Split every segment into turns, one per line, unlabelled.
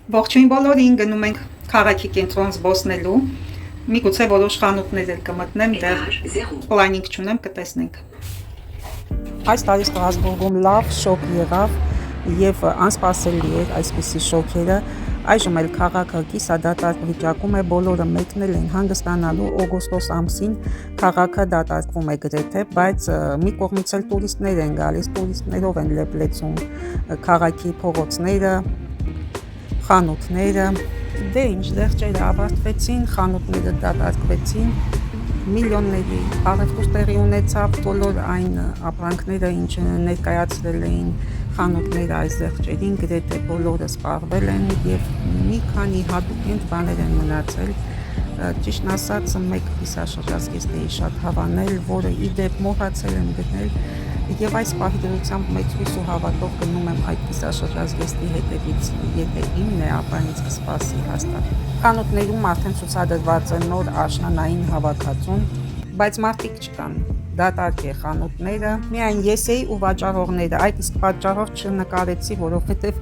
Ողջույն բոլորին, գնում ենք քաղաքի կենտրոն զբոսնելու։ Միգուցե որոշ խանութներ էլ կմտնեմ, դեռ պլանինգ չունեմ, կտեսնենք։ Այս տարի Ստրասբուրգում լավ շոկ եղավ եւ անսպասելի էր այսպիսի շոկերը։ Այժմ էլ քաղաքը կիսադատարկ վիճակում է, բոլորը մեկնել են հանգստանալու օգոստոս ամսին, քաղաքը դատարկվում է գրեթե, բայց մի կողմից էլ տուրիստներ են գալիս, տուրիստներով են լեփլեցում քաղաքի փողոցները, խանութները, դե ինչ դեղջերը ավարտվեցին, խանութները դատարկվեցին, միլիոնների առևտուր տեղի ունեցավ, բոլոր այն ապրանքները, ինչ ներկայացրել էին խանութները այս դեղջերին, գրեթե բոլորը սպառվել են եւ մի քանի հատուկենտ բաներ են մնացել։ Ճիշտն ասած, մեկ կիսաշրջազգեստ էի շատ հավանել, որը ի դեպ մոռացել եմ գտնել, եւ այս պահի դրությամբ մեծ հույս ու հավատով գնում եմ այդ կիսաշրջազգեստի հետևից, եթե իմն է, ապա ինձ կսպասի հաստատ։ Խանութներում արդեն ցուցադրված է նոր աշնանային հավաքածուն, բայց մարդիկ չկան, դատարկ է խանութները, միայն ես էի ու վաճառողները, այդ իսկ պատճառով չնկարեցի, որովհետև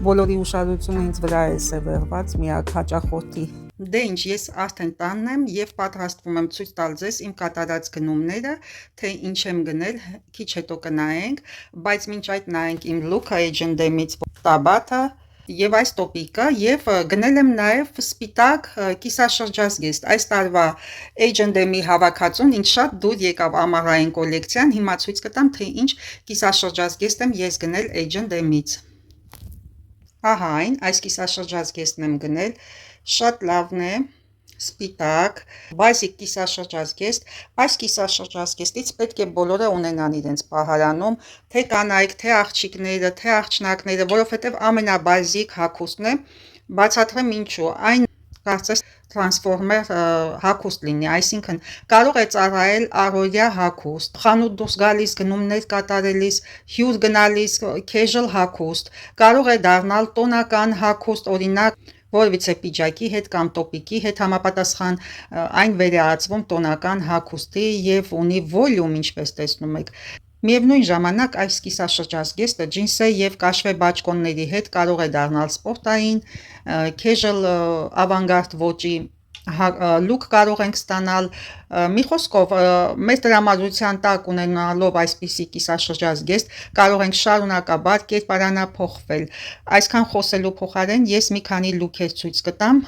բոլորի ուշադրությունը ինձ վրա է սևեռված միակ հաճախորդի։ Դե ինչ, ես արդեն տանն եմ եւ պատրաստվում եմ ցույց տալ ձեզ իմ կատարած գնումները, թե ինչ եմ գնել, քիչ հետո կնայենք, բայց մինչ այդ նայենք իմ լուքը H&M-ից տաբաթը եւ այս տոպիկը եւ գնել եմ նաեւ սպիտակ կիսաշրջազգեստ։ Այս տարվա H&M-ի հավաքածուն ինձ շատ դուր եկավ ամառային կոլեկցիան, հիմա ցույց կտամ, թե ինչ կիսաշրջազգեստ եմ ես գնել H&M-ից։ Ահա այն, այս կիսաշրջազգեստն եմ գնել, շատ լավն է, սպիտակ, բազիկ կիսաշրջազգեստ, այս կիսաշրջազգեստից պետք է բոլորը ունենան իրենց պահարանում, թե կանայք, թե աղջիկները, թե աղջնակները, որովհետև ամենաբազիկ հագուստն է, բացատրեմ ինչու, այն կարծես տրանսֆորմեր հագուստ լինի, այսինքն կարող է ծառայել առօրյա հագուստ, խանութ դուրս գալիս, գնումներ կատարելիս, հյուր գնալիս, casual հագուստ, կարող է դառնալ տոնական հագուստ, օրինակ որևիցե պիջակի հետ կամ տոպիկի հետ համապատասխան այն վերածվում տոնական հագուստի եւ ունի վոլյում, ինչպես տեսնում եք։ Միևնույն ժամանակ այս կիսաշրջազգեստը ջինսե եւ կաշվե բաճկոնների հետ կարող է դառնալ սպորտային, casual ավանգարդ ոճի լուք կարող ենք ստանալ, մի խոսքով մեր տրամադրության տակ ունենալով այսպիսի կիսաշրջազգեստ կարող ենք շարունակաբար կերպարանափոխվել։ Այսքան խոսելու փոխարեն ես մի քանի լուքեր ցույց կտամ,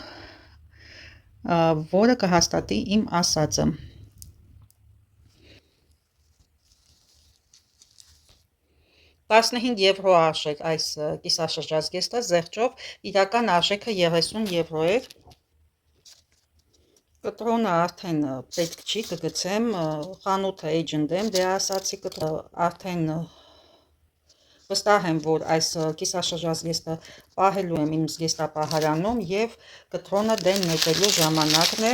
որը կհաստատի իմ ասածը։ 15 եվրո արժեր այս կիսաշրջազգեստը զեղչով, իրական արժեքը 30 եվրո էր։ Կտրոնը արդեն պետք չի, կգցեմ, խանութը H&M, դե ասացի արդեն վստահ եմ, որ այս կիսաշրջազգեստը պահելու եմ իմ զգեստապահարանում եւ կտրոնը դեն նետելու ժամանակն է։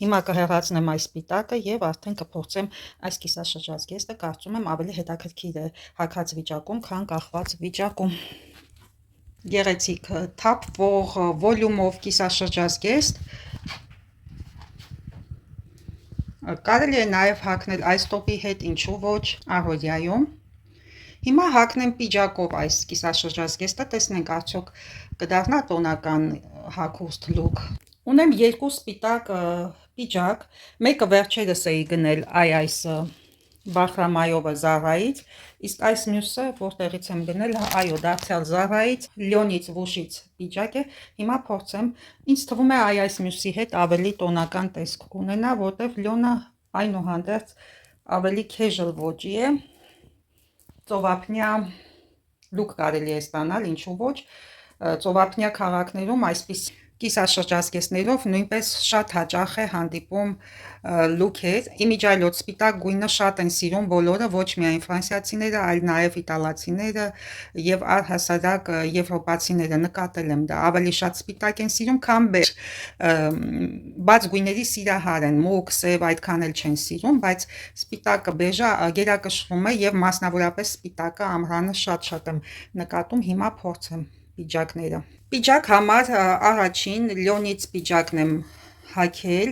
Հիմա կհեռացնեմ այս սպիտակը եւ արդեն կփորձեմ այս կիսաշրջազգեստը, կարծում եմ ավելի հետաքրքիր է հագած վիճակում, քան կախված վիճակում։ Գեղեցիկ թափվող վոլյումով կիսաշրջազգեստ, կարելի է նաեւ հագնել այս տոպի հետ, ինչու ոչ, առօրյայում։ Հիմա հագնեմ պիջակով այս կիսաշրջազգեստը, տեսնենք արդյոք կդառնա տոնական հագուստ լուք։ Ունեմ երկու սպիտակ պիջակ, մեկը վերջերս էի գնել այս բախրամայովը Zara-ից, իսկ այս մյուսը որտեղից եմ գնել, այո, դարձյալ Zara-ից, Լյոնից Վուշից պիջակ է, հիմա փորձեմ, ինձ թվում է այս մյուսի հետ ավելի տոնական տեսք կունենա, որտեվ Լյոնը այնուհանդերձ ավելի casual ոճի է, ծովափնյա լուք կարելի է ստանալ, ինչու ոչ, ծովափնյա քաղաքներում այսպես կիսաշրջազգեստներով նույնպես շատ հաճախ է հանդիպում լուքեր, իմիջիայլոց սպիտակ գույնը շատ են սիրում բոլորը, ոչ միայն ֆրանսիացիները, այլ նաև իտալացիները եւ առհասարակ եվրոպացիները, նկատել եմ դա, ավելի շատ սպիտակ են սիրում, քան բեժ, բաց գույների սիրահար են, մուգ, սև այդքան էլ չեն սիրում, բայց սպիտակը բեժը գերակշռում է եւ մասնավորապես սպիտակը ամռանը շատ եմ նկատում, հիմա փորձեմ պիջակները։ Պիջակ համար առաջին Լյոնից պիջակն եմ հագել,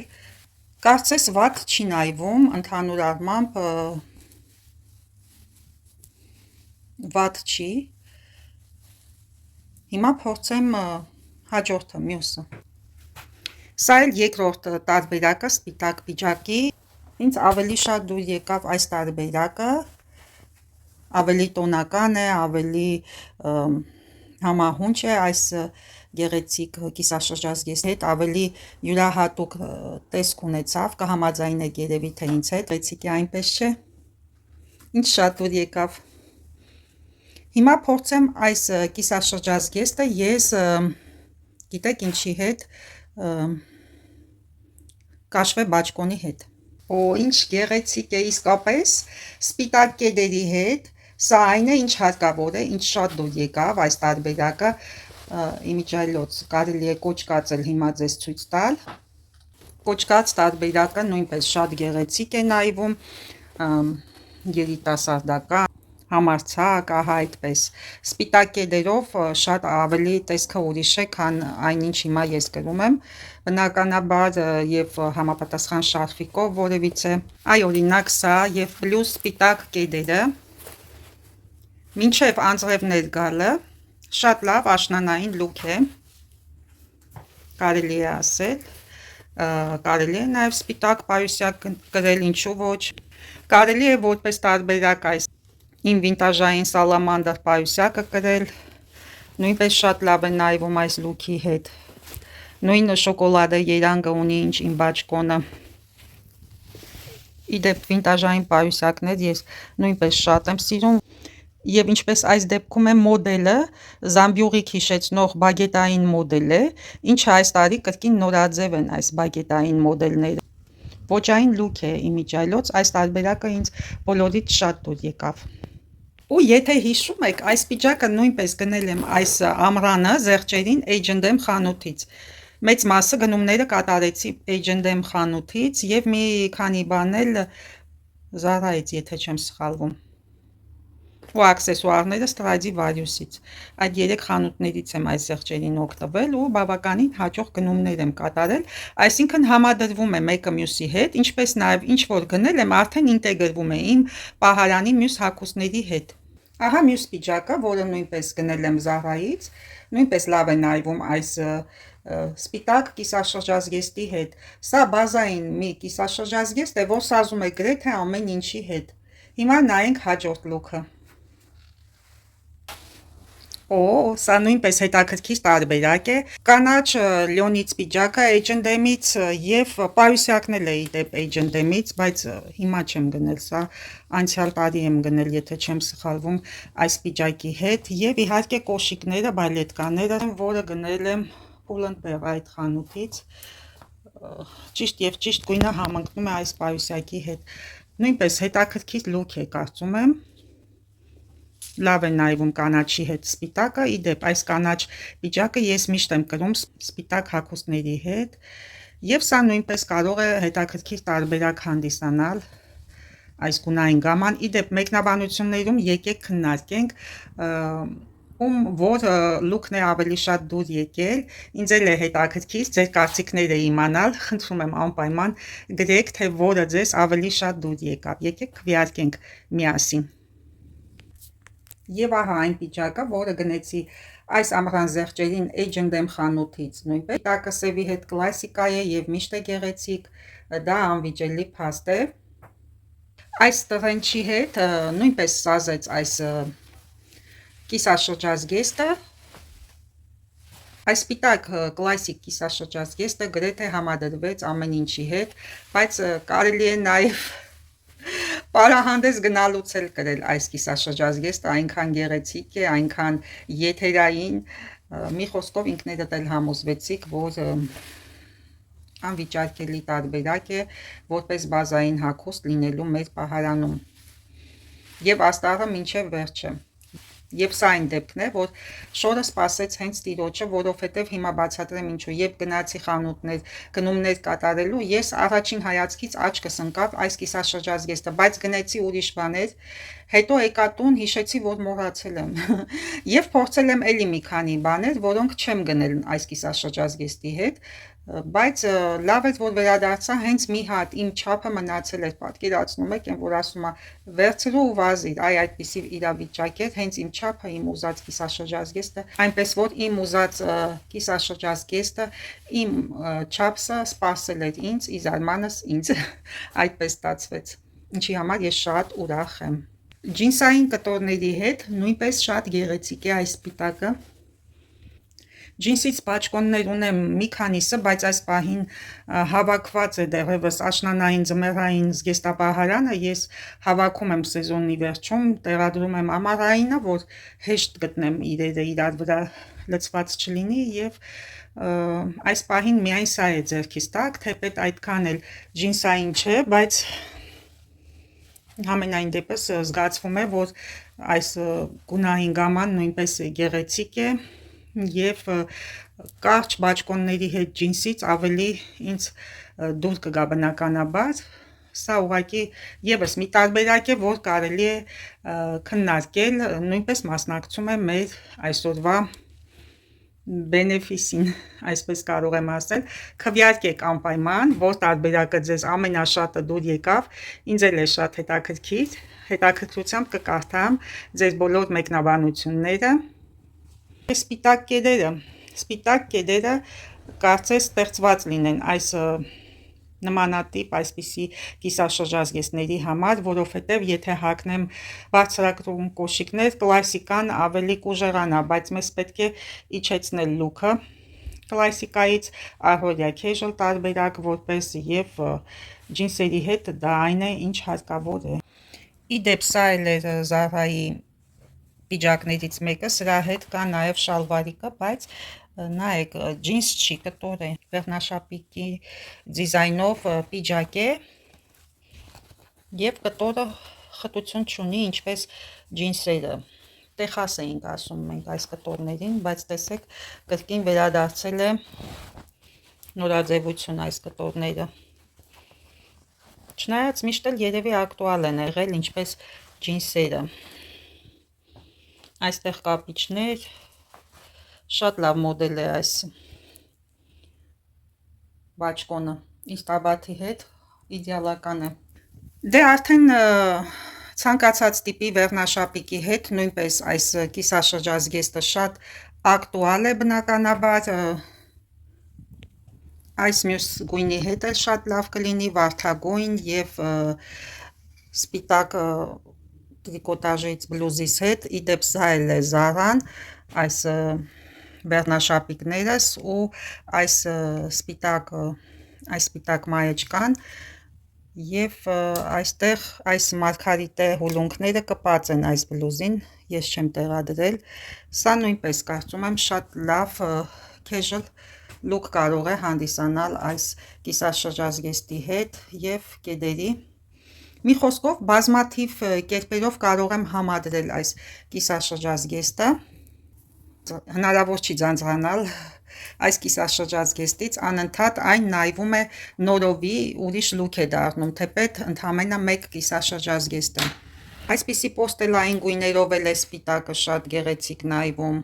կարծես վատ չի նայվում, ընդհանուր առմամբ վատ չի։ Հիմա փորձեմ Հաջորդը մյուսը։ Սա էլ երկրորդ տարբերակը սպիտակ պիջակի։ Ինձ ավելի շատ դուր եկավ այս տարբերակը, ավելի տոնական է, ավելի համահունչ է այս գեղեցիկ կիսաշրջազգեստի հետ, ավելի յուրահատուկ տեսք ունեցավ, կհամաձայնեք երևի թե ինձ հետ, գեղեցիկ է այնպես չէ։ Ինձ շատ դուր եկավ։ Հիմա փորձեմ այս կիսաշրջազգեստը ես գիտեք ինչի հետ, կաշվե բաճկոնի հետ։ Օ, ինչ գեղեցիկ է իսկապես, սպիտակ կեդերի հետ, սա այն է, ինչ հարկավոր է, ինչ շատ դուր եկավ այս տարբերակը, իմիջիայլոց կարելի է կոճկածել հիմա ձեզ ցույց տալ։ Կոճկած տարբերակը նույնպես շատ գեղեցիկ է նայվում, երիտասարդական, համարձակ, ահա այդպես։ Սպիտակ կեդերով շատ ավելի տեսքը ուրիշ է, քան այնինչ հիմա ես կրում եմ, բնականաբար եւ համապատասխան շարֆիկով որևիցե։ Այ օրինակ սա եւ պլյուս սպիտակ կեդերը մինչեւ անձրևներ գալը շատ լավ աշնանային լուք է, կարելի է ասել, կարելի է նաեւ սպիտակ պայուսակ կրել, ինչու ոչ, կարելի է որպես տարբերակ այս իմ վինտաժային սալամանդր պայուսակը կրել, նույնպես շատ լավ է նայվում այս լուքի հետ, նույն շոկոլադե երանգը ունի ինչ իմ բաճկոնը, իդեպ վինտաժային պայուսակներ ես նույնպես շատ եմ սիրում, եւ ինչպես այս դեպքում է մոդելը զամբյուղիկ հիշեցնող բագետային մոդել է, ինչը այս տարի կրկին նորաձև են այս բագետային մոդելները, ոճային լուք է իմիջիայլոց, այս տարբերակը ինձ բոլորից շատ դուր եկավ։ Ու եթե հիշում եք, այս պիջակը նույնպես գնել եմ այս ամռանը Զեղչերին H&M խանութից, մեծ մասը գնումները կատարեցի H&M խանութից եւ մի քանի բան էլ Zara-ից, եթե չեմ սխալվում, ու աքսեսուարները Stradivarius-ից, այդ 3 խանութներից եմ այս Զեղչերին օգտվել ու բավականին հաջող գնումներ եմ կատարել, այսինքն համադրվում է մեկը մյուսի հետ, ինչպես նաեւ ինչ որ գնել եմ արդեն ինտեգրվում է իմ պահարանի մյուս հագուստների հետ։ Ահա մյուս պիջակը, որը նույնպես գնել եմ Zara-ից, նույնպես լավ է նայվում այս սպիտակ կիսաշրջազգեստի հետ։ Սա բազային մի կիսաշրջազգեստ է, որ սազում է գրեթե ամեն ինչի հետ։ Հիմա նայենք հաջորդ լուքը։ Օ, սա նույնպես հետաքրքիր տարբերակ է։ Կանաչ լյոնից պիջակը H&M-ից եւ պայուսակն էլ է իդեպ H&M-ից, բայց հիմա չեմ գնել, սա անցյալ տարի եմ գնել, եթե չեմ սխալվում, այս պիջակի հետ եւ իհարկե կոշիկները, բալետկաները, որը գնել եմ Pull&Bear այդ խանութից։ Ճիշտ եւ ճիշտ գույնը համընկնում է այս պայուսակի հետ։ Նույնպես հետաքրքիր լուք է, կարծում եմ։ Լավ է նայվում կանաչի հետ սպիտակը, իդեպ այս կանաչ պիջակը ես միշտ եմ կրում սպիտակ հագուստների հետ եւ սա նույնպես կարող է հետաքրքիր տարբերակ հանդիսանալ այս գունային գաման, իդեպ մեկնաբանություններում եկեք քննարկենք ում որ լուքն է ավելի շատ դուր եկել, ինձ էլ է հետաքրքիր ձեր կարծիքները իմանալ, խնդրում եմ անպայման գրեք, թե որը ձեզ ավելի շատ դուր եկավ, եկեք քվեարկենք միասին։ Եվ ահա այն պիջակը, որը գնեցի այս ամռան Զեղչերին H&M խանութից, նույնպես տակը սևի հետ կլասիկա է եւ միշտ է գեղեցիկ, դա անվիճելի փաստ է։ Այս տրենչի հետ նույնպես սազեց այս կիսաշրջազգեստը։ Այս սպիտակ կլասիկ կիսաշրջազգեստը գրեթե համադրվեց ամեն ինչի հետ, բայց կարելի է նաեւ Պարահանդես գնալուց էլ կրել այս կիսաշրջազգեստը, այնքան գեղեցիկ է, այնքան եթերային, մի խոսքով ինքներդ էլ համոզվեցիք, որ անվիճարկելի տարբերակ է, որպես բազային հագուստ լինելու մեր պահարանում։ Եվ աստաղը մինչև վերջը։ Եվ սա այն դեպքն է, որ շորը սպասեց հենց տիրոջը, որովհետև հիմա բացատրեմ ինչու, երբ գնացի խանութներ, գնումներ կատարելու, ես առաջին հայացքից աչքս ընկավ այս կիսաշրջազգեստը, բայց գնեցի ուրիշ բաներ, հետո եկա տուն, հիշեցի, որ մոռացել եմ, եւ փորձել եմ էլի մի քանի բաներ, որոնք չեմ գնել այս կիսաշրջազգեստի հետ, բայց լավ էր որ վերադարձա հենց մի հատ իմ չափը մնացել էր պատկերացնում եք այն որ ասում է վերցրու ու վազիր այդպիսի իրավիճակ էր հենց իմ չափը իմ ուզած կիսաշրջազգեստը այնպես որ իմ ուզած կիսաշրջազգեստը իմ չափսը սпасել էր ինձ ի զարմանս ինձ այդպես ստացվեց ինչի համար ես շատ ուրախ եմ ջինսային կտորների հետ նույնպես շատ գեղեցիկ է այս սպիտակը Ջինսից պաճկոններ ունեմ մի քանիսը, բայց այս պահին հավաքված է դեռևս աշնանային ձմեռային զգեստապահարանը, ես հավաքում եմ սեզոնի վերջում, տեղադրում եմ ամառայինը, որ հեշտ գտնեմ իրերը իրար վրա լցված չլինի եւ այս պահին միայն սա է ձեռքիս տակ, թեպետ այդքան էլ ջինսային չէ, բայց համենայն դեպս զգացվում է, որ այս գունային գաման նույնպես գեղեցիկ է եւ կարճ բաճկոնների հետ ջինսից ավելի ինձ դուր կգա բնականաբար սա ուղղակի եւս մի տարբերակ է որ կարելի է քննարկել նույնպես մասնակցում է մեր այսօրվա բենեֆիսին այսպես կարող եմ ասել քվեարկեք անպայման որ տարբերակը ձեզ ամենաշատը դուր եկավ ինձ էլ է շատ հետաքրքիր հետաքրքրությամբ կկարդամ ձեր բոլոր մեկնաբանությունները Սպիտակ կեդերը կարծես ստեղծված լինեն այս նմանատիպ այսպիսի կիսաշրջազգեստների համար, որովհետև եթե հագնեմ բարձրակրում կոշիկներ, կլասիկան ավելի կուժեղանա, բայց մեզ պետք է իջեցնել լուքը կլասիկայից առօրյա casual տարբերակ որպես եւ ջինսերի հետ դա այն է, ինչ հարկավոր է։ Իդեպ սա էլ է Zara-ի պիջակներից մեկը, սրա հետ կա նաև շալվարիկը, բայց նայեք, ջինս չի, կտոր է, վերնաշապիկի դիզայնով պիջակ է և կտորը խտություն չունի, ինչպես ջինսերը, տեխաս էինք ասում մենք այս կտորներին, բայց տեսեք կրկին վերադարձել է նորաձևություն այս կտորները, չնայած միշտ էլ երևի ակտուալ են եղել, ինչպես ջինսերը Այստեղ կապիչներ, շատ լավ մոդել է այս բաճկոնը, իստաբաթի հետ իդեալական է։ Դե արդեն ցանկացած տիպի վերնաշապիկի հետ նույնպես այս կիսաշրջազգեստը շատ ակտուալ է բնականաբար, այս մյուս գույնի հետ էլ շատ լավ կլինի, վարդագույն և սպիտակ տրիկոտաժից բլուզիս հետ, իդեպ սա էլ է Zara-ն, այս վերնաշապիկներս ու այս սպիտակ մայեջկան և այստեղ այս մարգարիտե հուլունքները կպած են այս բլուզին, ես չեմ տեղադրել, սա նույնպես կարծում եմ շատ լավ casual look կարող է հանդիսանալ այս կիսաշրջազգեստի հետ և կեդերի Մի խոսքով բազմաթիվ կերպերով կարող եմ համադրել այս կիսաշրջազգեստը, հնարավոր չի ձանձրանալ այս կիսաշրջազգեստից, անընդհատ այն նայվում է նորովի, ուրիշ լուք է դառնում, թեպետ ընդամենը մեկ կիսաշրջազգեստ է։ Այսպիսի պոստելային գույներով էլ է սպիտակը շատ գեղեցիկ նայվում։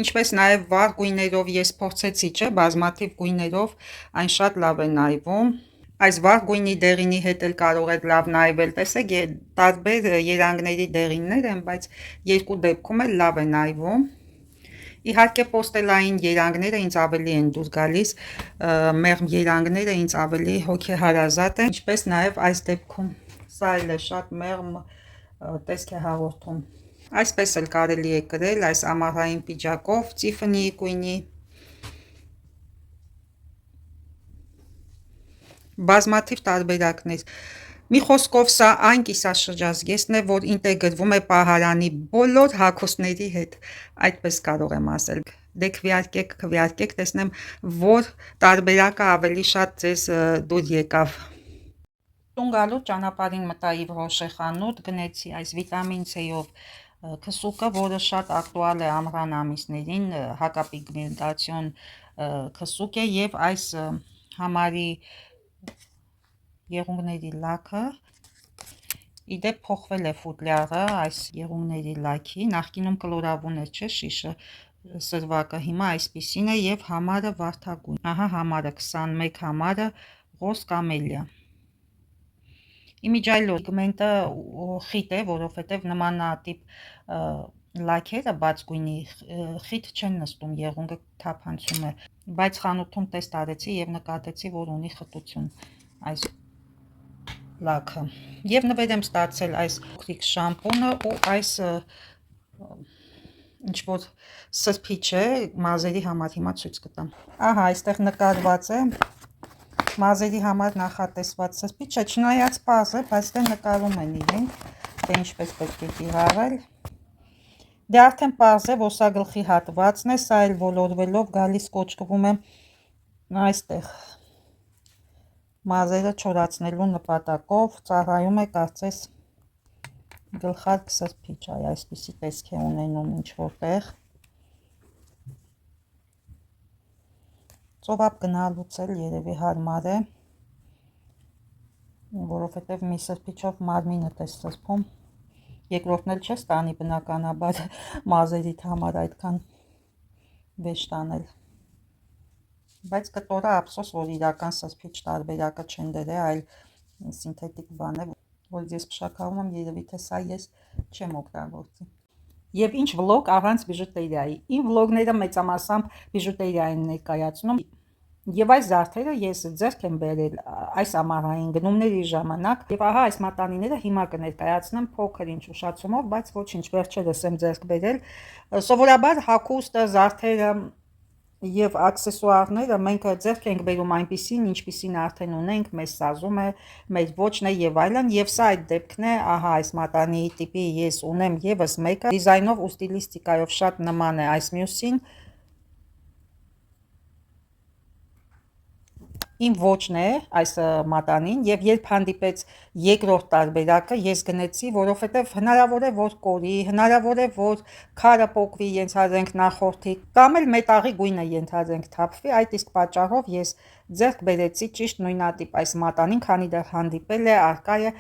Ինչպես նաև վառ գույներով ես փորձեցի, չէ, բազմաթիվ գույներով այն շատ լավ է նայվում։ Այս վառ գույնի դեղինի հետ էլ կարող եք լավ նայվել, տեսեք, տարբեր երանգների դեղիններ են, բայց երկու դեպքում էլ լավ է նայվում։ Իհարկե պոստելային երանգները ինձ ավելի են դուր գալիս, մեղմ երանգները ինձ ավելի հոգեհարազատ են, ինչպես նաև այս դեպքում սա էլ է շատ մեղմ տեսք է հաղորդում։ Այսպես էլ կարելի է կրել այս ամառային պիջակով, Tiffany գույնի բազմաթիվ տարբերակներ։ Մի խոսքով սա այն կիսաշրջազգեստն է, որ ինտեգրվում է պահարանի բոլոր հագուստների հետ, այդպես կարող եմ ասել։ Դե քվեարկեք, տեսնեմ, որ տարբերակը ավելի շատ ձեզ դուր եկավ։ Տուն գալու ճանապարհին մտա Yves Rocher խանութ, գնեցի այս վիտամին C-ով քսուկը, որը շատ ակտուալ է ամռան ամիսներին, հակապիգմենտացիոն քսուկ է եւ այս համարի եղունգների լաքը իդեպ փոխվել է ֆուտլյարը այս եղունգների լաքի նախկինում կլորավուն էր չէ շիշը սրվակը հիմա այսպիսին է եւ համարը վարդագույն։ Ահա համարը 21 համարը ռոզ կամելիա։ Իմիջայլո պիգմենտը խիտ է, որովհետեւ նմանատիպ լաքերը բաց գույնի խիտ չեն նստում, եղունգը թափանցում է, բայց խանութում տեստ արեցի եւ նկատեցի, որ ունի խտություն այս լաքը։ Եվ նվեր եմ ստացել այս փոքրիկ շամպունը ու այս ինչ որ սրբիչ է մազերի համար, հիմա ցույց կտամ։ Ահա այստեղ նկարված է մազերի համար նախատեսված սրբիչը, չնայած պարզ է, բայց դե նկարում են իրենք, թե ինչպես պետք է կիրառել։ Դե արդեն պարզ է, ոսագլխի հատվածն է, սա էլ ոլորվելով գալիս կոճկվում է այստեղ մազերը չորացնելու նպատակով, ծառայում է կարծես գլխարկ սրբիչ, այսպիսի տեսք է ունենում ինչ որտեղ։ Ծովափ գնալուց էլ երևի հարմար է, որովհետև մի սրբիչով մարմինդ է սրբում, երկրորդն էլ չես տանի բնականաբար մազերիդ համար այդքան վեշ տանել։ Բայց կտորա ափսոս, որ իրական սրբիչ տարբերակը չեն դրել, այլ սինթետիկ բան է, որ ես փշակարում եմ, երևի թե սա ես չեմ օգտագործի։ Եվ ինչ վլոգ առանց բիժուտերիայի։ Իմ վլոգները մեծամասամբ բիժուտերիա են ներկայացնում, եւ այս զարդերը ես ձեռք եմ բերել այս ամառային գնումների ժամանակ, եւ ահա այս մատանիները հիմա կներկայացնեմ փոքր ինչ ուշացումով, բայց ոչինչ, վերջերս եմ ձեռք բերել։ Սովորաբար հագուստը, զարդերը եւ աքսեսուարները մենք ձեռք ենք բերում այնպիսին, ինչպիսին արդեն ունենք, մեզ սազում է, մեր ոճն է եւ այլն, եւ սա այդ դեպքն է, ահա այս մատանի տիպի ես ունեմ եւս մեկը, դիզայնով ու ստիլիստիկայով շատ նման է այս մյուսին։ Իմ ոճն է այս մատանին եւ երբ հանդիպեց երկրորդ տարբերակը ես գնեցի, որովհետեւ հնարավոր է որ կորի, հնարավոր է որ քարը պոկվի, ենթադրենք նախորդի, կամ էլ մետաղի գույնը ենթադրենք թափվի, այդ իսկ պատճառով ես ձեռք բերեցի ճիշտ նույնատիպ այս մատանին, քանի դեռ հանդիպել է, արկա է,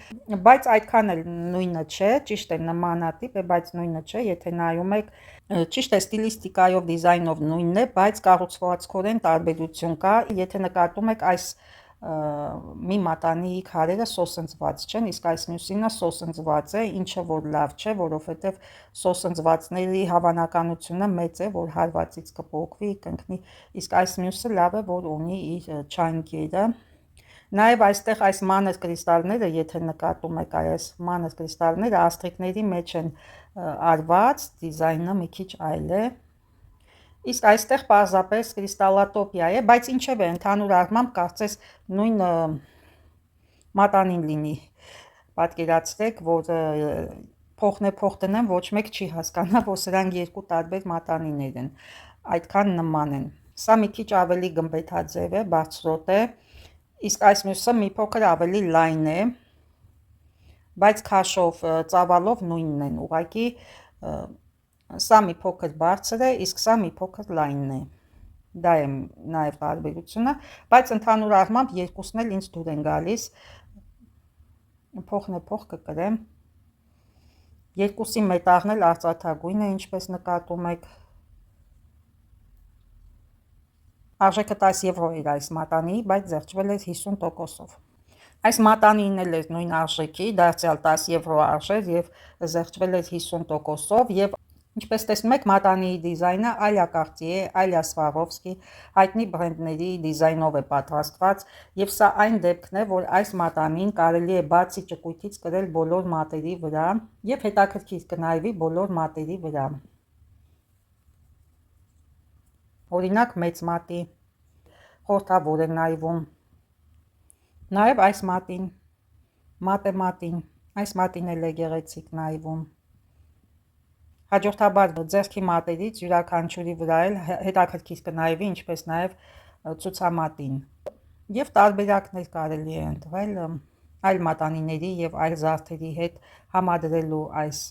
բայց այդքան էլ նույնը չէ, ճիշտ է նմանատիպ է, բայց նույնը չէ, եթե նայում եք ճիշտ է ստիլիստիկայով, դիզայնով նույնն է, բայց կառուցվածքորեն տարբերություն կա, եթե նկատում եք այս մի մատանի քարերը սոսնձված չեն, իսկ այս մյուսինը սոսնձված է, ինչը որ լավ չէ, որովհետև սոսնձվածների հավանականությունը մեծ է, որ հարվածից կպոկվի, կընկնի, իսկ այս մյուսը լավ է, որ ունի իր չանկերը։ Նաև այստեղ այս մանր կրիստալները, եթե նկատում եք այս մանր կրիստալները, աստրիկների մեջ են արված, դիզայնը մի քիչ այլ է։ Իսկ այստեղ պարզապես կրիստալատոպիա է, բայց ինչև է, ընդհանուր առմամբ կարծես նույն մատանին լինի։ Պատկերացրեք, որ փոխ տնեմ, ոչ մեկ չի հասկանա, որ սրանք երկու տարբեր մատանիներ են, այդքան նման են։ Սա մի քիչ ավելի գմբեթաձև է, բարձրոտ է, իսկ այս մյուսը մի փոքր ավելի լայն է, բայց քաշով, ծավալով նույնն են, ուղղակի սա մի փոքր բարձր է, իսկ սա մի փոքր լայնն է։ Դա է նաև տարբերությունը, բայց ընդհանուր առմամբ երկուսն էլ ինձ դուր են գալիս։ Փոխ կկրեմ։ Երկուսի մետաղն էլ արծաթագույն է, ինչպես նկատում եք։ Արժեքը 10 եվրո էր այս մատանի, բայց զեղչվել էր 50%-ով։ Այս մատանին էլ էր նույն արժեքի, դարձյալ 10 եվրո արժեր եւ զեղչվել էր 50%-ով եւ ինչպես տեսնում եք մատանիի դիզայնը Ալյա Կարտիե, Ալյա Սվարովսկի հայտնի բրենդների դիզայնով է պատրաստված եւ սա այն դեպքն է, որ այս մատանին կարելի է բացի ճկույթից կրել բոլոր մատերի վրա եւ հետաքրքիր կնայվի բոլոր մատերի վրա։ Օրինակ մեծ մատի խորթավոր է նայվում։ Նաև այս մատին, այս մատին էլ է գեղեցիկ նայվում։ Հաջորդաբար ձեռքի մատերից յուրաքանչյուրի վրա էլ հետաքրքիր կնայվի, ինչպես նաև ցուցամատին։ Եվ տարբերակներ կարելի է ընտրել այլ մատանիների եւ այլ զարդերի հետ համադրելու այս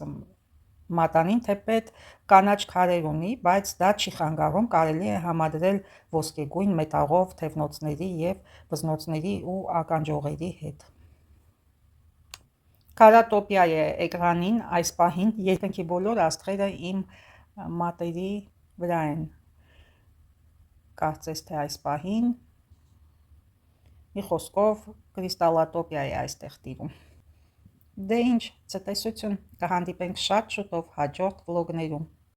մատանին, թեպետ կանաչ քարեր ունի, բայց դա չի խանգարում, կարելի է համադրել ոսկեգույն մետաղով, թևնոցների եւ վզնոցների ու ականջողերի հետ։ Քարատոպիա է էկրանին այս պահին, երկնքի բոլոր աստղերը իմ մատերի վրա են, կարծես թե այս պահին, մի խոսքով կրիստալատոպիա է այստեղ տիրում։ Դե ինչ, ցտեսություն, կհանդիպենք շատ շուտով հաջորդ վլոգներում։